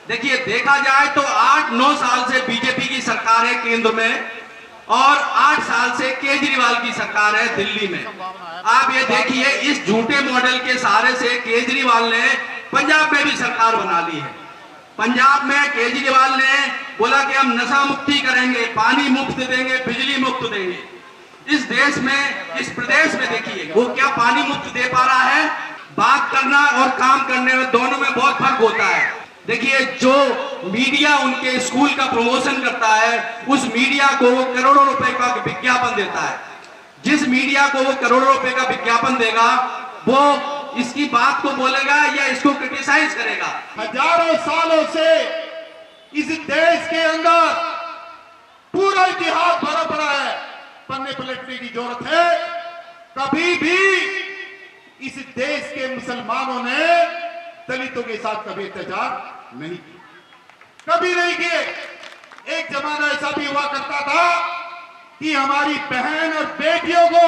देखिए, देखा जाए तो 8-9 साल से बीजेपी की सरकार है केंद्र में और 8 साल से केजरीवाल की सरकार है दिल्ली में। आप ये देखिए, इस झूठे मॉडल के सहारे से केजरीवाल ने पंजाब में भी सरकार बना ली है। पंजाब में केजरीवाल ने बोला कि हम नशा मुक्ति करेंगे, पानी मुफ्त देंगे, बिजली मुफ्त देंगे। इस देश में, इस प्रदेश में देखिए वो क्या पानी मुफ्त दे पा रहा है। बात करना और काम करने में दोनों में बहुत फर्क होता है। देखिए, जो मीडिया उनके स्कूल का प्रमोशन करता है, उस मीडिया को वो करोड़ों रुपए का विज्ञापन देता है। जिस मीडिया को वो करोड़ों रुपए का विज्ञापन देगा, वो इसकी बात को बोलेगा या इसको क्रिटिसाइज करेगा। हजारों सालों से इस देश के अंदर पूरा इतिहास भरा पड़ा है, पन्ने पलटने की जरूरत है। कभी भी इस देश के मुसलमानों ने दलितों के साथ कभी अत्याचार नहीं किया, कभी नहीं किए। एक जमाना ऐसा भी हुआ करता था कि हमारी बहन और बेटियों को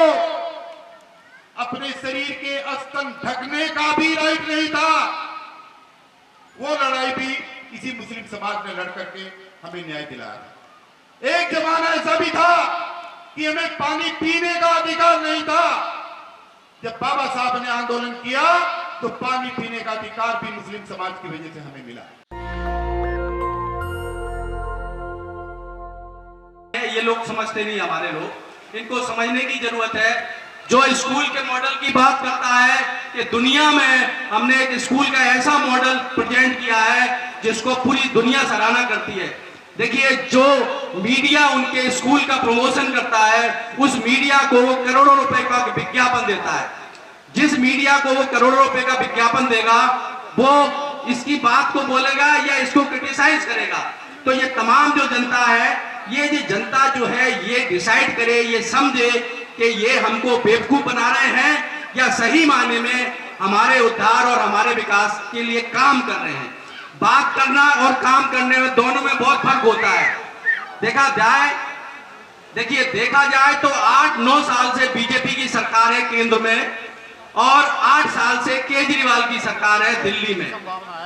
अपने शरीर के अस्तर ढकने का भी राइट नहीं था। वो लड़ाई भी इसी मुस्लिम समाज ने लड़ करके हमें न्याय दिलाया। एक जमाना ऐसा भी था कि हमें पानी पीने का अधिकार नहीं था। जब बाबा साहब ने आंदोलन किया तो पानी पीने का अधिकार भी मुस्लिम समाज की वजह से हमें मिला। ये लोग समझते नहीं, हमारे लोग, इनको समझने की जरूरत है। जो स्कूल के मॉडल की बात करता है कि दुनिया में हमने एक स्कूल का ऐसा मॉडल प्रेजेंट किया है जिसको पूरी दुनिया सराहना करती है। देखिए, जो मीडिया उनके स्कूल का प्रमोशन करता है, उस मीडिया को वो करोड़ों रुपए का विज्ञापन देता है। जिस मीडिया को वो करोड़ों रुपए का विज्ञापन देगा, वो इसकी बात को बोलेगा या इसको क्रिटिसाइज करेगा। तो ये तमाम जो जनता है, ये जो जनता जो है, ये डिसाइड करे, ये समझे कि ये हमको बेवकूफ बना रहे हैं या सही मायने में हमारे उद्धार और हमारे विकास के लिए काम कर रहे हैं। बात करना और काम करने में दोनों में बहुत फर्क होता है। देखिए, देखा जाए तो 8-9 साल से बीजेपी की सरकार है केंद्र में और 8 साल से केजरीवाल की सरकार है दिल्ली में।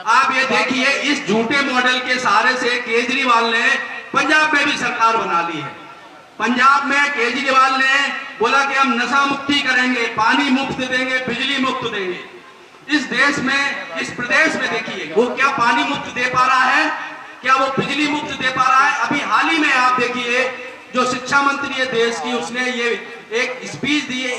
आप ये देखिए, इस झूठे मॉडल के सहारे से केजरीवाल ने पंजाब में भी सरकार बना ली है। पंजाब में केजरीवाल ने बोला कि हम नशा मुक्ति करेंगे, पानी मुफ्त देंगे, बिजली मुफ्त देंगे। इस देश में, इस प्रदेश में देखिए वो क्या पानी मुफ्त दे पा रहा है, क्या वो बिजली मुफ्त दे पा रहा है। अभी हाल ही में आप देखिए, जो शिक्षा मंत्री है देश की, उसने ये एक स्पीच दी है,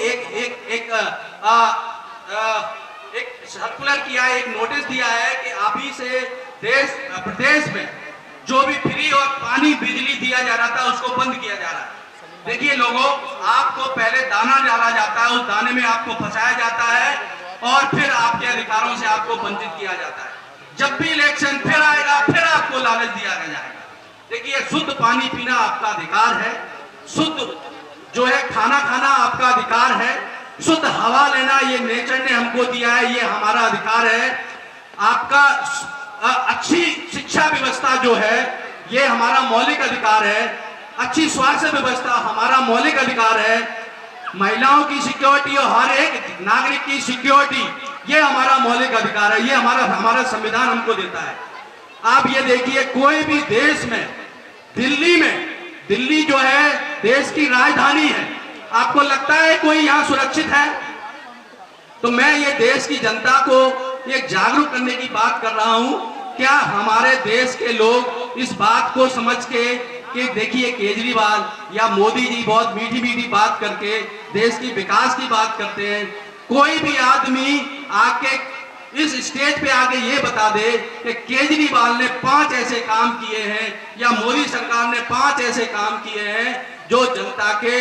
एक सर्कुलर किया है, एक नोटिस दिया है कि अभी से प्रदेश में जो भी फ्री और पानी बिजली दिया जा रहा था उसको बंद किया जा रहा है। देखिए लोगों, आपको पहले दाना डाला जाता है, उस दाने में आपको फंसाया जाता है और फिर आपके अधिकारों से आपको वंचित किया जाता है। जब भी इलेक्शन फिर आएगा, फिर आपको लालच दिया जाएगा। देखिए, शुद्ध पानी पीना आपका अधिकार है, शुद्ध जो है खाना खाना आपका अधिकार है, शुद्ध हवा लेना ये नेचर ने हमको दिया है, ये हमारा अधिकार है। आपका अच्छी शिक्षा व्यवस्था जो है ये हमारा मौलिक अधिकार है, अच्छी स्वास्थ्य व्यवस्था हमारा मौलिक अधिकार है, महिलाओं की सिक्योरिटी और हर एक नागरिक की सिक्योरिटी ये हमारा मौलिक अधिकार है, ये हमारा संविधान हमको देता है। आप ये देखिए, कोई भी देश में, दिल्ली जो है देश की राजधानी है, आपको लगता है कोई यहाँ सुरक्षित है? तो मैं ये देश की जनता को ये जागरूक करने की बात कर रहा हूं। क्या हमारे देश के लोग इस बात को समझ के कि देखिए केजरीवाल या मोदी जी बहुत मीठी मीठी बात करके देश की विकास की बात करते हैं, कोई भी आदमी आके इस स्टेज पे आके ये बता दे कि केजरीवाल ने 5 ऐसे काम किए हैं या मोदी सरकार ने 5 ऐसे काम किए हैं जो जनता के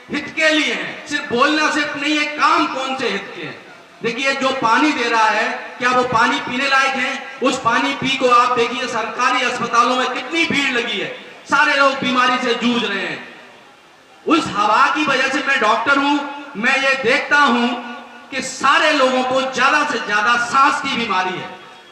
हित के लिए हैं। सिर्फ बोलना सिर्फ नहीं है, काम कौन से हित के हैं। देखिए, जो पानी दे रहा है, क्या वो पानी पीने लायक है? उस पानी पी को आप देखिए, सरकारी अस्पतालों में कितनी भीड़ लगी है, सारे लोग बीमारी से जूझ रहे हैं। उस हवा की वजह से, मैं डॉक्टर हूं, मैं ये देखता हूं कि सारे लोगों को ज्यादा से ज्यादा सांस की बीमारी है,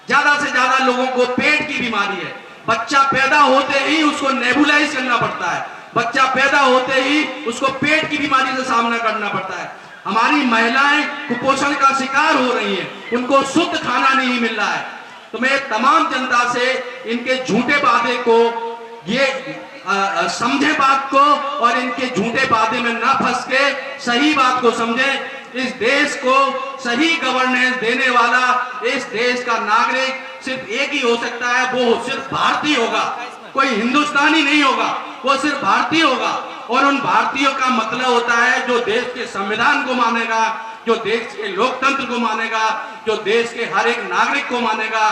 ज्यादा से ज्यादा लोगों को पेट की बीमारी है। बच्चा पैदा होते ही उसको नेबुलाइज करना पड़ता है, बच्चा पैदा होते ही उसको पेट की बीमारी से सामना करना पड़ता है। हमारी महिलाएं कुपोषण का शिकार हो रही हैं, उनको शुद्ध खाना नहीं मिल रहा है। तो मैं तमाम जनता से इनके झूठे वादे को ये समझे बात को और इनके झूठे वादे में ना फंस के सही बात को समझे। इस देश को सही गवर्नेंस देने वाला इस देश का नागरिक सिर्फ एक ही हो सकता है, वो सिर्फ भारतीय होगा, कोई हिंदुस्तानी नहीं होगा, वो सिर्फ भारतीय होगा। और उन भारतीयों का मतलब होता है जो देश के संविधान को मानेगा, जो देश के लोकतंत्र को मानेगा, जो देश के हर एक नागरिक को मानेगा।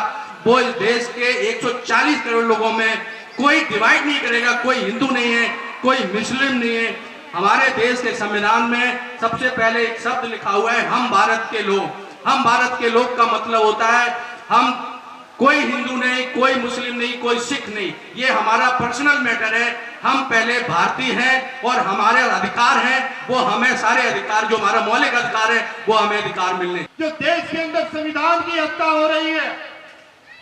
वो इस देश के 140 करोड़ लोगों में कोई डिवाइड नहीं करेगा, कोई हिंदू नहीं है, कोई मुस्लिम नहीं है। हमारे देश के संविधान में सबसे पहले एक शब्द लिखा हुआ है, हम भारत के लोग। हम भारत के लोग का मतलब होता है हम कोई हिंदू नहीं, कोई मुस्लिम नहीं, कोई सिख नहीं, ये हमारा पर्सनल मैटर है। हम पहले भारतीय हैं और हमारे अधिकार हैं, वो हमें सारे अधिकार, जो हमारा मौलिक अधिकार है, वो हमें अधिकार मिलने। जो देश के अंदर संविधान की हत्या हो रही है,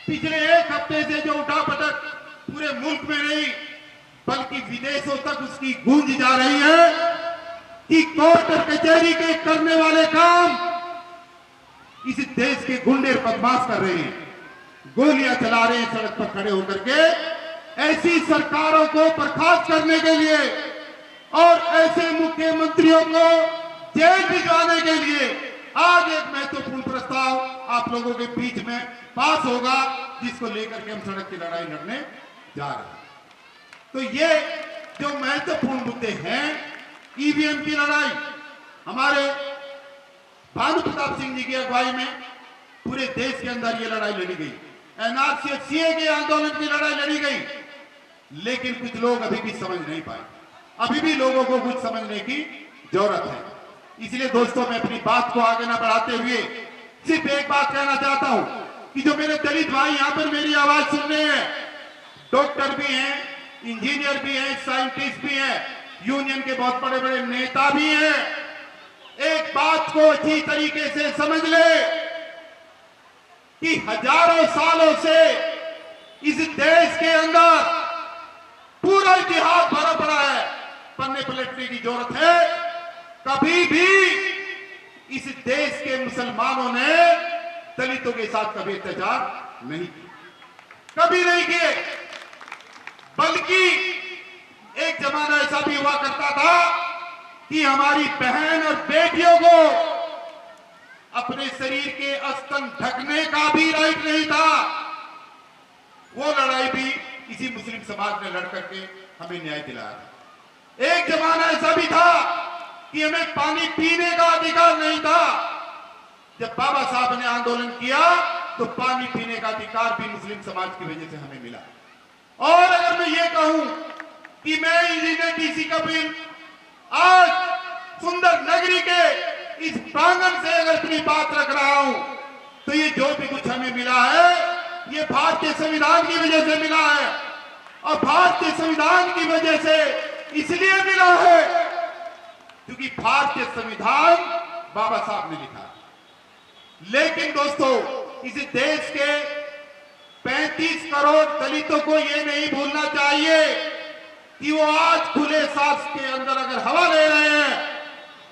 पिछले एक हफ्ते से जो उठापटक पूरे मुल्क में नहीं बल्कि विदेशों तक उसकी गूंज जा रही है कि कोर्ट और कचहरी के करने वाले काम इस देश के गुंडे बदमाश कर रहे हैं, गोलियां चला रहे हैं सड़क पर खड़े होकर के, ऐसी सरकारों को बर्खास्त करने के लिए और ऐसे मुख्यमंत्रियों को जेल भिजवाने के लिए आज एक महत्वपूर्ण प्रस्ताव आप लोगों के बीच में पास होगा, जिसको लेकर के हम सड़क की लड़ाई लड़ने जा रहे हैं। तो ये जो महत्वपूर्ण मुद्दे हैं, ईवीएम की लड़ाई हमारे भानु प्रताप सिंह जी की अगुवाई में पूरे देश के अंदर ये लड़ाई लड़ी गई, एनआरसी सीए के आंदोलन की लड़ाई लड़ी गई, लेकिन कुछ लोग अभी भी समझ नहीं पाए। अभी भी लोगों को कुछ समझने की जरूरत है। इसलिए दोस्तों, मैं अपनी बात को आगे ना बढ़ाते हुए सिर्फ एक बात कहना चाहता हूं कि जो मेरे दलित भाई यहां पर मेरी आवाज सुन रहे हैं, डॉक्टर भी हैं, इंजीनियर भी हैं, साइंटिस्ट भी हैं, यूनियन के बहुत बड़े बड़े नेता भी हैं, एक बात को अच्छी तरीके से समझ ले कि हजारों सालों से इस देश के अंदर पूरा इतिहास भरा पड़ा है, पन्ने पलटने की जरूरत है। कभी भी इस देश के मुसलमानों ने दलितों के साथ कभी अत्याचार नहीं किया, कभी नहीं किए, बल्कि एक जमाना ऐसा भी हुआ करता था कि हमारी बहन और बेटियों को अपने शरीर के स्तन ढकने का भी राइट नहीं था। वो लड़ाई भी इसी मुस्लिम समाज ने लड़ करके हमें न्याय दिलाया। एक जमाना ऐसा भी था कि हमें पानी पीने का अधिकार नहीं था। जब बाबा साहब ने आंदोलन किया तो पानी पीने का अधिकार भी मुस्लिम समाज की वजह से हमें मिला। और अगर मैं ये कहूं कि मैं इंजीनियर डीसी कपिल आज सुंदर नगरी के इस प्रांगण से अगर अपनी बात रख रहा हूं, तो ये जो भी कुछ हमें मिला है, ये भारतीय संविधान की वजह से मिला है। और भारतीय संविधान की वजह से इसलिए मिला है क्योंकि भारतीय संविधान बाबा साहब ने लिखा। लेकिन दोस्तों, इस देश के 35 करोड़ दलितों को यह नहीं भूलना चाहिए कि वो आज खुले सांस के अंदर अगर हवा ले रहे हैं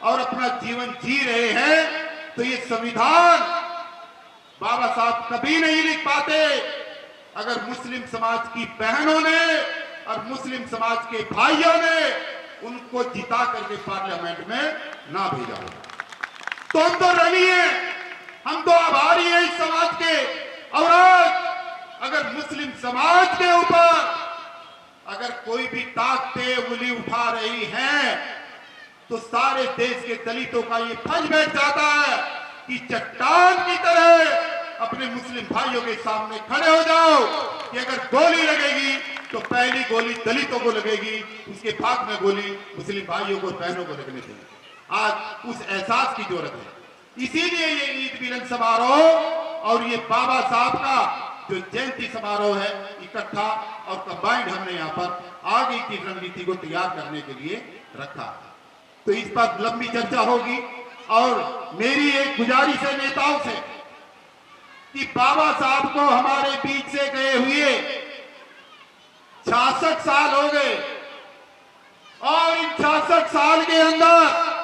और अपना जीवन जी रहे हैं, तो ये संविधान बाबा साहब कभी नहीं लिख पाते अगर मुस्लिम समाज की बहनों ने और मुस्लिम समाज के भाइयों ने उनको जिता करके पार्लियामेंट में ना भेजा होगा। तो हम तो ऋणी हैं, हम तो आभारी हैं इस समाज के। और आज अगर मुस्लिम समाज के ऊपर अगर कोई भी ताकतें उंगली उठा रही हैं, तो सारे देश के दलितों का ये फर्ज बैठ जाता है कि चट्टान की तरह अपने मुस्लिम भाइयों के सामने खड़े हो जाओ कि अगर गोली लगेगी तो पहली गोली दलितों को लगेगी, उसके बाद में गोली मुस्लिम भाइयों को, बहनों को लगने देगी। आज उस एहसास की जरूरत है। इसीलिए ये ईद मिलन समारोह और ये बाबा साहब का जो जयंती समारोह है, इकट्ठा और कंबाइंड हमने यहाँ पर आगे की रणनीति को तैयार करने के लिए रखा। तो इस पर लंबी चर्चा होगी और मेरी एक गुजारिश है नेताओं से कि बाबा साहब को हमारे बीच से गए हुए 66 साल हो गए और इन 66 साल के अंदर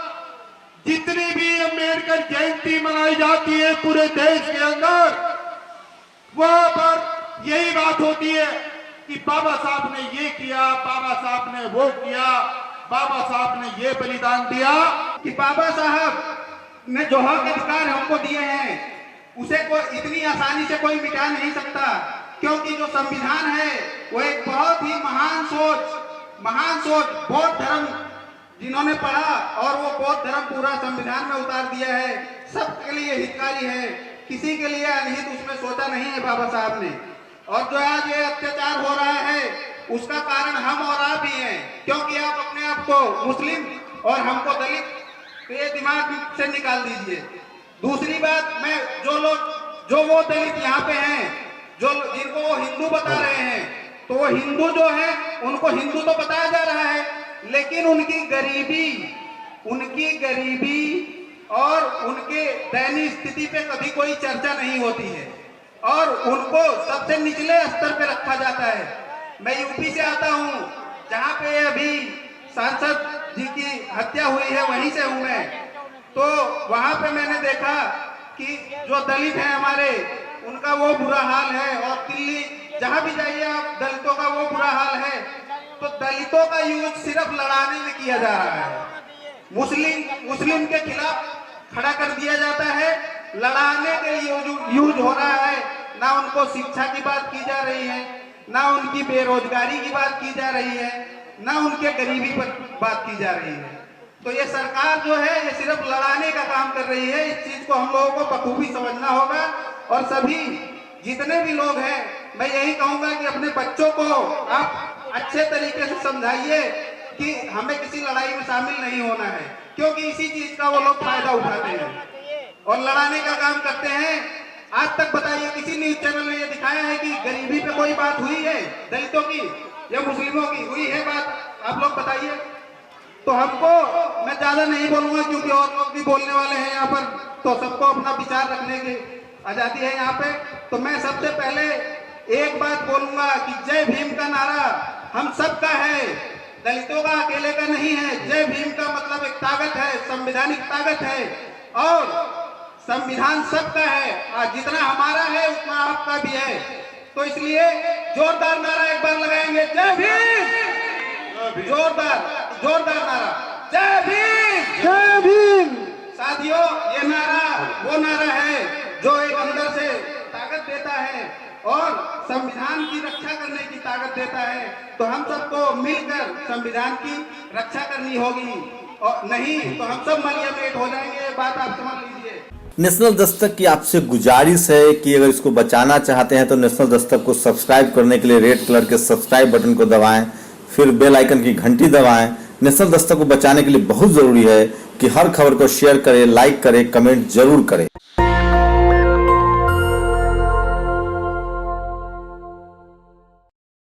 जितनी भी अम्बेडकर जयंती मनाई जाती है पूरे देश के अंदर, वहां पर यही बात होती है कि बाबा साहब ने ये किया, बाबा साहब ने वो किया, बाबा साहब ने ये बलिदान दिया। कि बाबा साहब ने जो हक अधिकार हमको दिए हैं उसे कोई इतनी आसानी से कोई मिटा नहीं सकता, क्योंकि जो संविधान है वो एक बहुत ही महान सोच बौद्ध धर्म जिन्होंने पढ़ा और वो बौद्ध धर्म पूरा संविधान में उतार दिया है, सबके लिए हितकारी है, किसी के लिए अनहित उसमें सोचा नहीं है बाबा साहब ने। और जो आज ये अत्याचार हो रहा है उसका कारण हम और आप ही हैं, क्योंकि आप अपने आप को मुस्लिम और हमको दलित, तो ये दिमाग से निकाल दीजिए। दूसरी बात, मैं जो वो दलित यहाँ पे हैं जिनको वो हिंदू बता रहे हैं, तो वो हिंदू जो है उनको हिंदू तो बताया जा रहा है, लेकिन उनकी गरीबी और उनके दयनीय स्थिति पे कभी कोई चर्चा नहीं होती है और उनको सबसे निचले स्तर पे रखा जाता है। मैं यूपी से आता हूँ, जहाँ पे अभी सांसद जी की हत्या हुई है, वहीं से हूँ मैं। तो वहाँ पे मैंने देखा कि जो दलित हैं हमारे, उनका वो बुरा हाल है, और दिल्ली जहाँ भी जाइए आप, दलितों का वो बुरा हाल है। तो दलितों का यूज सिर्फ लड़ाने में किया जा रहा है, मुस्लिम के खिलाफ खड़ा कर दिया जाता है, लड़ाने के लिए यूज हो रहा है। ना उनको शिक्षा की बात की जा रही है, ना उनकी बेरोजगारी की बात की जा रही है, ना उनके गरीबी पर बात की जा रही है। तो ये सरकार जो है ये सिर्फ लड़ाने का काम कर रही है। इस चीज को हम लोगों को बखूबी समझना होगा, और सभी जितने भी लोग हैं, मैं यही कहूंगा कि अपने बच्चों को आप अच्छे तरीके से समझाइए कि हमें किसी लड़ाई में शामिल नहीं होना है, क्योंकि इसी चीज का वो लोग फायदा उठाते हैं और लड़ाने का काम करते हैं। आज तक बताइए किसी न्यूज चैनल ने ये दिखाया है कि गरीबी पे कोई बात हुई है, दलितों की या मुस्लिमों की हुई है बात? आप लोग बताइए। तो हमको, मैं ज्यादा नहीं बोलूंगा क्योंकि और लोग भी बोलने वाले हैं यहाँ पर, तो सबको अपना विचार रखने की आजादी है यहाँ पे। तो मैं सबसे पहले एक बात बोलूंगा कि जय भीम का नारा हम सबका है, दलितों का अकेले का नहीं है। जय भीम का मतलब एक ताकत है, संवैधानिक ताकत है, और संविधान सबका है। आज जितना हमारा है उतना आपका भी है। तो इसलिए जोरदार नारा एक बार लगाएंगे, जय भीम। जोरदार नारा, जय भीम, जय भीम। साथियों, ये नारा वो नारा है जो एक अंदर से ताकत देता है और संविधान की रक्षा करने की ताकत देता है। तो हम सबको मिलकर संविधान की रक्षा करनी होगी, और नहीं तो हम सब मलियामेट हो जाएंगे। बात आप समझ लीजिए। नेशनल दस्तक की आपसे गुजारिश है कि अगर इसको बचाना चाहते हैं तो नेशनल दस्तक को सब्सक्राइब करने के लिए रेड कलर के सब्सक्राइब बटन को दबाएं, फिर बेल आइकन की घंटी दबाएं। नेशनल दस्तक को बचाने के लिए बहुत जरूरी है कि हर खबर को शेयर करें, लाइक करें, कमेंट जरूर करें।